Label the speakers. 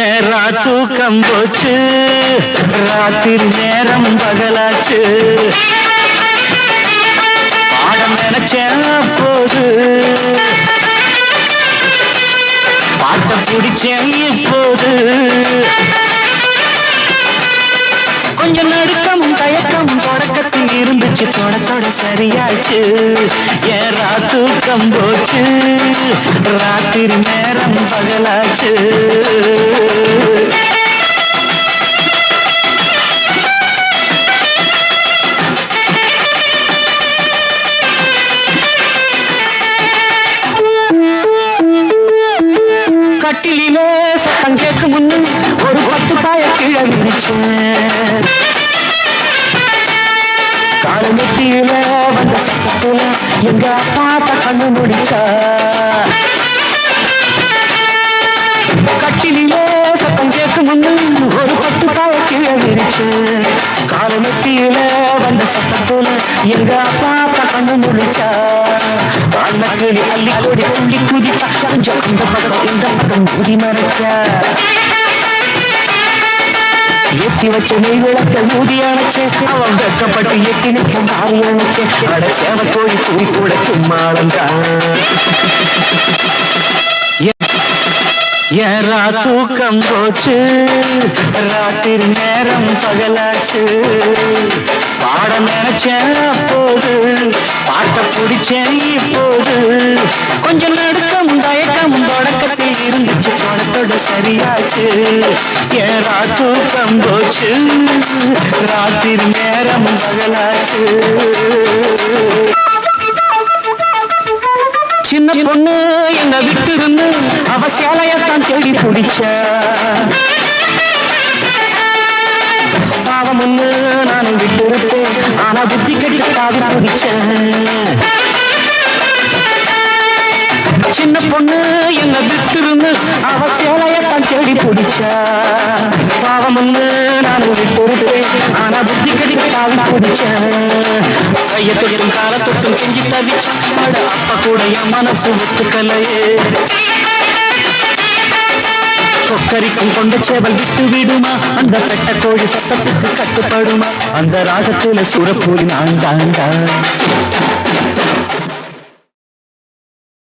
Speaker 1: ஏறா தூக்கம் போச்சு, ராத்திரி நேரம் பகலாச்சு. பாடம் நினைச்சேன் போது, பாட்ட பிடிச்சேன் இப்போது. கொஞ்சம் நடுக்கமும் தயக்கமும் தொடக்கத்தில் இருந்துச்சு, தொடத்தோட சரியாச்சு. ஏறா தூக்கம் போச்சு, ராத்திரி நேரம் பகலாச்சு. கட்டிலே சத்தம் கேட்கும் முன்னு ஒரு 10 பாய கீழே விரிச்சேன். காலமெட்டியில வந்த சத்தத்துல எங்க பாத்த கண்ணு முடிச்சா. கட்டிலே சத்தம் கேட்கும் முன்னு ஒரு 10 பாய கீழே விரிச்சேன். காலமெட்டியில வந்த சத்தத்துல எங்க பாத்த கண்ணு முடிச்சா. அண்ணக்கிளி அள்ளி கொடி துள்ளி குதிச்சா, கொஞ்சம் அந்த பக்கம் இந்த பக்கம் குதி மறைச்சா. எத்தி வச்ச நெய் விளக்க ஊதி அணைச்சேன், அவன் வெக்கப்பட்டு எட்டி நிற்க மாறி அணைச்சேன். அட சேவ கோழி கூடி கூட கும்மாளந்தான். ஏறா தூக்கம் போச்சு, ராத்திரி நேரம் பகலாச்சு. பாடம் நினைச்சேன் அப்போது, பாட்ட பிடிச்சேன் இப்போது. கொஞ்சம் நடுக்கம் தயக்கம் தொடக்கத்தில் இருந்துச்சு, தொடத்தோட சரியாச்சு. ஏறா தூக்கம் போச்சு, ராத்திரி நேரம் பகலாச்சு. சின்ன பொண்ணு என்ன விட்டு இருந்து அவ சேலையத்தான் தேடி பிடிச்ச. பாவம் ஒண்ணு நானும் விட்டு இருப்பேன், ஆனா புத்தி கட்டி காது பிடிச்சேன். சின்ன பொண்ணு என்ன விட்டு இருந்து அவ சேலையத்தான் தேடி பிடிச்ச. பாவம் ஒண்ணு நானும் விட்டு இருப்பேன், ஆனா புத்தி கட்டி காது பிடிச்சேன். கைய தொட்டும் கால தொட்டும் கெஞ்சி தவிச்சா, அப்ப கூட என் மனசு ஒத்துக்கலையே. கொக்கரிக்கும் கொண்ட சேவல் விட்டு விடுமா, அந்த பெட்ட கோழி சத்தத்துக்கு கட்டுப்படுமா. அந்த ராகத்துல சுரப்பூரி நான் தாண்டா.